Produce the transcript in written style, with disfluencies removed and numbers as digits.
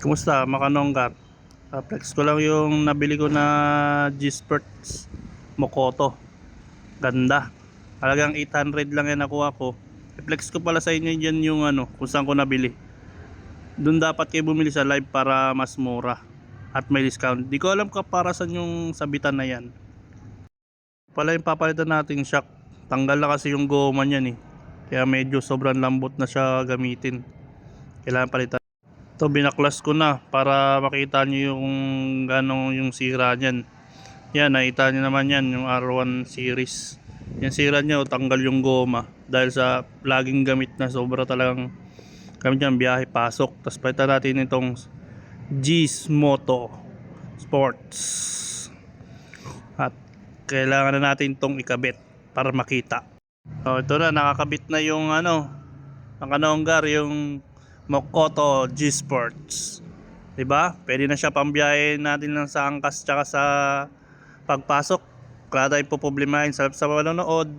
Kumusta mga kanonggar? Flex ko lang yung nabili ko na G-Sports Mokoto. Ganda. Talagang 800 lang yan nakuha ko. I-flex ko pala sa inyo dyan yung kung saan ko nabili. Doon dapat kayo bumili sa live para mas mura at may discount. Di ko alam para saan yung sabitan na yan. Pala yung papalitan natin shock. Tanggal na kasi yung goma niyan eh. Kaya medyo sobrang lambot na siya gamitin. Kailangan palitan. Ito binaklas ko na para makita nyo yung ganong yung sira nyan. Yan, nakita nyo naman yan, yung R1 series. Yung sira nyo, tanggal yung goma. Dahil sa laging gamit na sobra talagang gamit yan, biyahe, pasok. Tapos palitan natin itong Gizmoto Sports. At kailangan na natin itong ikabit para makita. So, ito na, nakakabit na yung ang kanonggar, yung Mokoto G-Sports. Diba? Pwede na siya pambiyahe natin lang sa angkas tsaka sa pagpasok. Wala tayong poproblemahin. Sa panonood.